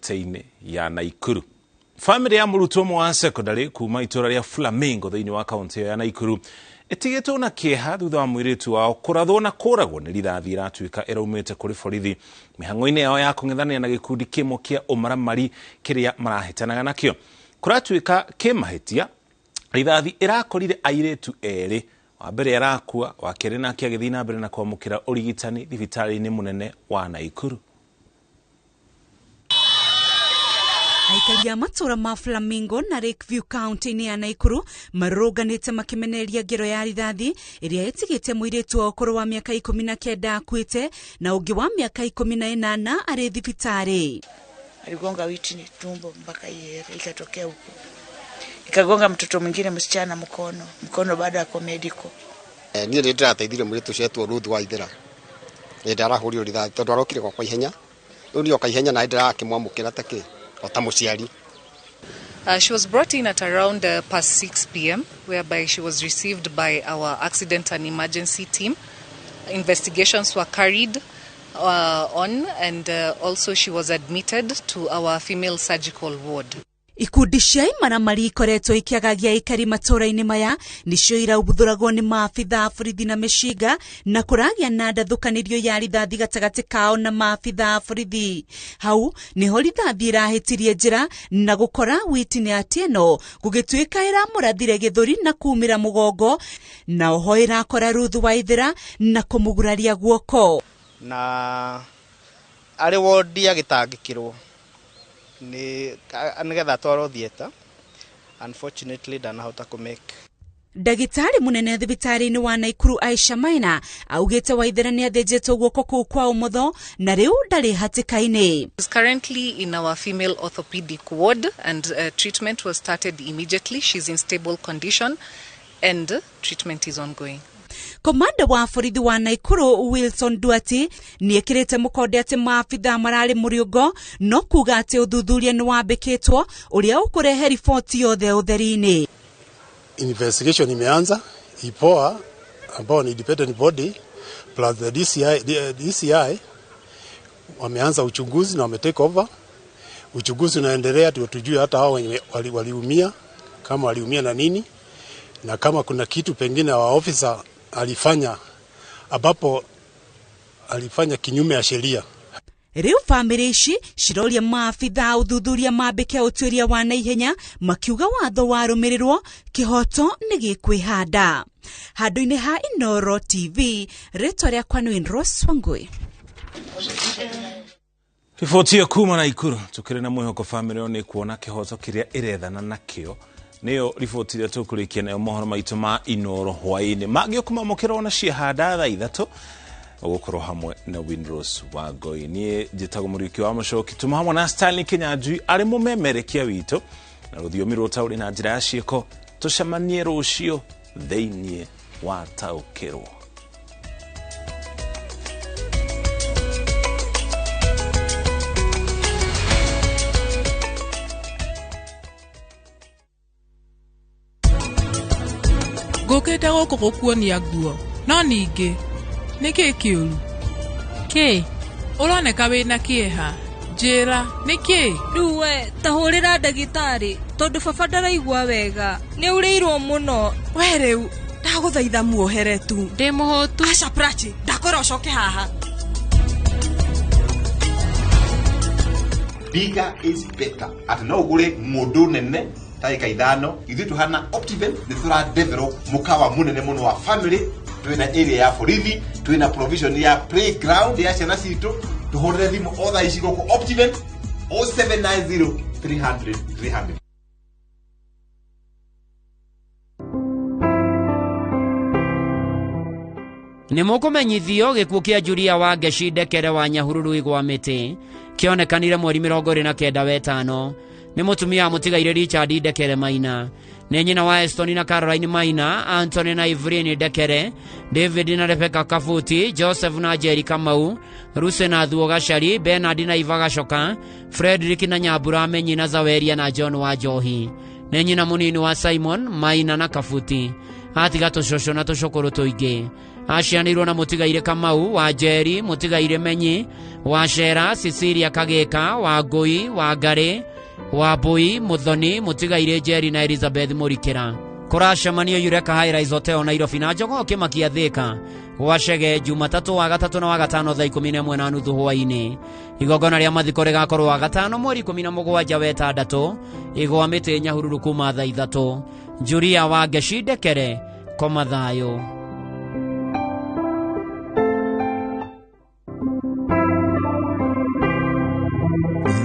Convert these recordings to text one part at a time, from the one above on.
kaunti-inĩ ya Naikuru. Family ya mũrutwo ũmwe wa secondary kuma itura rĩa Flamingo thĩinĩ wa kaunti ya Naikuru ĩtigĩtwo na kĩeha thutha wa mũirĩtu wao kũrathwo na kũragwo nĩ rithathi ĩratuĩka ĩraumĩte kũrĩ borithi mĩhang'o-inĩ yao ya kũng'ethanĩra na gĩkundi kĩmwe kĩa ũmaramari kĩrĩa marahĩtanaga nakĩo. Kũratuĩka kĩmahĩtia, rithathi ĩrakorire airĩtu erĩ, wa mbere yarakua, wa kerĩ nake agĩthiĩ na mbere na kwamũkĩra ũrigitani thibitarĩ-inĩ mũnene wa Naikuru. Aikari a matura ma Flamingo na Lakeview County-inĩ ya Naikuru marũrũnganĩte makĩmenereria ngero ya rithathi ĩrĩa ĩtigĩte mũirĩtu wa ũkũrũ wa mĩaka 19 akuĩte na ũngĩ wa mĩaka 18 arĩ thibitarĩ. Aligonga witini tumbo mpaka iere, ikatokea huko. Ikagonga mtoto mwingine msichana mkono baada ya komediko. Niĩ nĩ ndĩrateithire mũirĩtu ũcio Ruth Waithera. Nĩ ndarahũrio rithathi tondũ arokire kwa ihenya. Rĩu nĩ oka ihenya na ndĩrakĩmwamũkĩra take. She was brought in at around past 6 p.m. whereby she was received by our accident and emergency team. Investigations were carried on and also she was admitted to our female surgical ward. Ikundi cia imaramari ikoretwo ikiagagia aikari matũra-inĩ maya nicio iraubuthũragwo nĩ maabitha borithi na mĩcinga na kũragĩa na ndathũkanĩrio ya rithathi gatagatĩ kao na maabitha borithi. Hau niho rithathi ĩrahĩtirie njĩra na gũkora witini atĩ ĩno gũgĩtuĩka ĩramũrathire gĩthũri na kumĩra mũgongo, na oho ĩrakora Ruth Waithera na kũmũguraria guoko. Na arĩ wodi agĩtangĩkĩrwo nĩgetha twarwo theater. Unfortunately ndanahota kũmake. Ndagĩtarĩ mũnene thibitarĩ-inĩ wa Naikuru Aisha Maina augĩte Waithera nĩ athĩnjĩtwo guoko kũu kwa ũmotho na rĩu ndarĩ hatĩka-inĩ. She's currently in our female orthopedic ward and treatment was started immediately. She's in stable condition and treatment is ongoing. Komanda wa borithi wa Naikuru Wilson Duati nĩekĩrĩte mũkonde atĩ maabitha mararĩ Muriuki no kuga atĩ ũthuthuria nĩ wambĩkĩtwo ũrĩa ũkũrehe riboti yothe ũtheri-inĩ. Investigation imeanza, IPOA ambao ni independent body plus the DCI wameanza uchunguzi na wametake over. Uchunguzi unaendelea tujue hata hao wenye waliumia, kama waliumia na nini, na kama kuna kitu pengine wa officer alifanya ambapo alifanya kinyume ya sheria. Rĩu family ici ciroria maabitha uthuthuria mambĩke ũtuĩria wa naihenya makiuga watho warũmĩrĩrwo kĩhoto nĩ gĩkwĩhanda. Handũ-inĩ ha INOORO TV, rĩtwa rĩakwa nĩ Rose Wangui. Riboti ya kuma Naikuru tukĩrĩ na mwĩhoko family nĩ kuona kĩhoto kĩrĩa ĩrethana nakĩo. Nĩyo riboti ĩrĩa tũkũrĩkia nayo mohoro maitũ ma INOORO hwainĩ magĩũkuma mũkĩra na ciĩhanda thaa 3 ũgũkorwo hamwe na Windrose Wangui. Niĩ njĩtagwo Muriuki wa Muchoki, tuma hamwe na Stanley Kinyanjui arĩ mũmemerekia witũ na rũthiomi rũtaũri na njĩra ya ciĩko. Tũcemanie rũciũ thĩinĩ wa Taũkĩrwo. Gũkĩte gũkũ gũkuonia nguo no ningĩ nĩkĩ kĩũru kĩ ũroneka wĩna kĩeha njĩra nĩkĩ rĩu we tahũrĩra ndagĩtarĩ tondũ baba ndaraigua wega nĩ ũrĩirwo mũno. We rĩu ndagũthaitha muohere tu ndĩ mũhũtu. Aca prachi ndakora ũcoke haha. Bigger is better. Ati no ugure mũndũ nene taika ithano ithu tuhana Optiven ni thura develop mukawa munene muno wa family. Tuina area ya borithi, tuina provision ya playground ya ciana citu, tuhorere thimu otha icigo ku Optiven 0790 300 300. Nĩmũkũmenyithio gĩkuũ kĩa Julia wa Ngeci Ndekere wa Nyahururu igwa mĩtĩ kĩonekanire mweri 29 wetano. Nĩ mũtumia mũtigaire Richard Ndekere Maina, nĩ nyina wa Eston na Caroline Maina, Anthony na Evelyn Ndekere, David na Rebecca Kafuti, Joseph na Jerry Kamau, Ruse na Thuo Gacari, Bernard na Iva Gacoka, Frederick na Nyambura Menyi na Zaweria na John wa Njohi. Nĩ nyina mũnini wa Simon Maina na Kafuti, atiga tũcũcũ na tũcũkũrũ tũingĩ. acianirwo na Mutigaire Kamau wa Njeri, Mutigaire Menyi wa Cera, Cecilia Kageka wa Ngui, wa Ngari, wa Mbui, Muthoni, Mutigaire Njeri na Elizabeth Murikira. Kuracemanio Yureka Highrise Hotel Nairobi na Njogo Kimakia Thika gwacege Jumatatu wa gatatu na wa gatano thaa 11:30 hwaini. Igongona ria mathiko rigakorwo wa gatano mweri 17 wetandatũ igwa mĩtĩ Nyahururu kuma thaa 3. Juria wa Geshidekere koma thayo.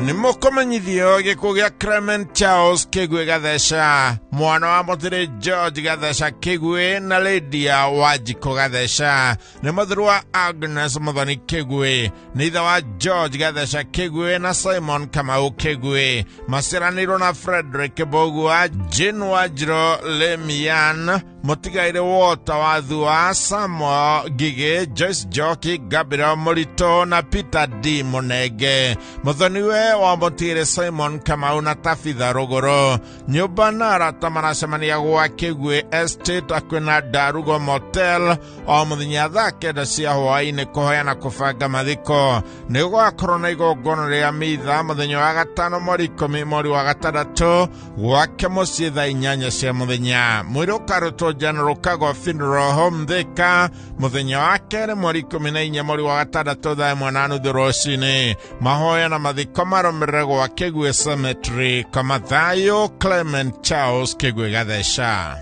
Nimukomenyithio gikuo gia Clement Charles Kigwe Gathesha, mwana wa Mutire George Gathesha Kigwe na Lydia Wajiko Gathesha, ni muthiru wa Agnes Muthoni Kigwe, ni ithe wa George Gathesha Kigwe na Simon Kamau Kigwe, maciaranirwo na Frederick Bogua, Jane Wajiro Lemian, Mutigaire Wota wa Thua, Samuel Gige, Joyce Joki, Gabriel Morito na Peter D. Monege. Muthoniwe wa Mutire Simon Kamau na Tafitha Rogoro. Nyumba na arata maracemania gwa Kigwe Estate akwina Darugo Motel o muthenya thaa 9 cia hwaini kuhoyana kubanga mathiko. Ni gwakorwo na igongona ria mitha muthenya wa gatano mweri 10 mweri wa gatandatũ gwake mucii thaa 8 cia muthenya. Mwiri ukarutwo General Kago Funeral Home Thika muthenya wa keri mweri 14 mweri wa gatandatũ thaa 1:30 rũcinĩ. Mahoya na mathiko marũmĩrĩre gwa Kigwe Cemetery. Koma thayo, Clement Charles Kigwe Gathesha.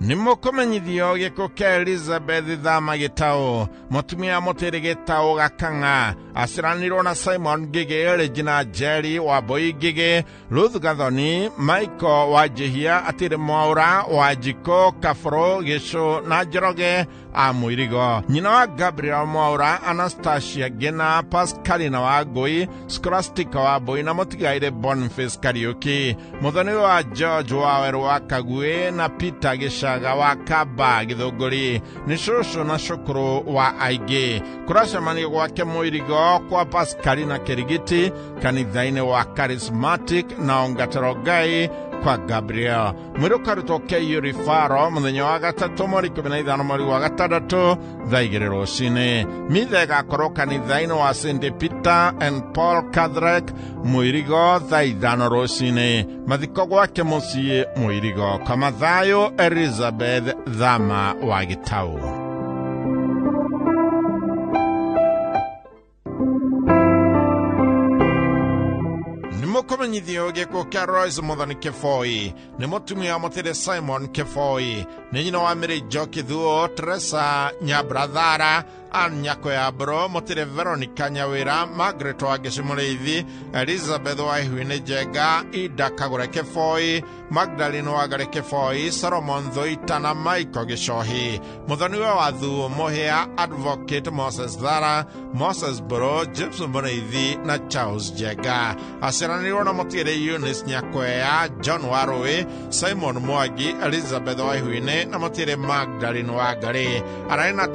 Nimukomenyithio gikuo kia Elizabeth Thama Gitau, mutumia Mutiri Gitau Gakanga, aciaranirwo na Simon Gige, Regina Njeri wa Mbui Gige, Ruth Gathoni, Michael wa Njihia, Atiri Mwaura wa Njiko, Kafuro Gishu na Njoroge a Muirigo. Nyina wa Gabriel Mwaura, Anastasia Gina, Pascalina wa Ngui, Scholastica wa Mbui na Mutigaire Boniface Kariuki. Muthoni wa George Waweru wa Kagwe na Peter Gishaga wa Kaba Githunguri. Ni shushu na shukuru wa Aige. Kuracemania gwake Muirigo kwa Pascalina Kirigiti, kanithaini wa Charismatic na Ongaterogai kwa Gabriel. Mwiri ukarutwo Keiuri Faro muthenya wa gatatũ mweri 15 mweri wa gatandatũ thaa 2 rũcinĩ. Mitha igakorwo kanithaini wa St. Peter and Paul Catholic Muirigo thaa 5 rũcinĩ. Mathiko gwake mucii Muirigo. Koma thayo, Elizabeth Thama wa Gitau. Nimukomenyithio gikuo kia Royce Muthoni Kifoi, ni mutumia Mutire Simon Kifoi, ni nyina wa Mary Joki Thuo, Teresa Nyabrathara, Anyako ya Bro, Mutire Veronica Nyawira, Margaret wa Gicimureithi, Elizabeth wa Ihwini Jega, Ida Kagure Kifoi, Magdalene wa Gare Kifoi, Solomon Thoita na Michael Gishohi. Muthoniwe wa Thuo Muhia, Advocate Moses Thara, Moses Bro, Gibson Mureithi na Charles Jega. Aciaranirwo na Mutire Eunice Nyakwea, John Warui, Simon Mwangi, Elizabeth wa Ihwini na Mutire Magdalene wa Gare. Arena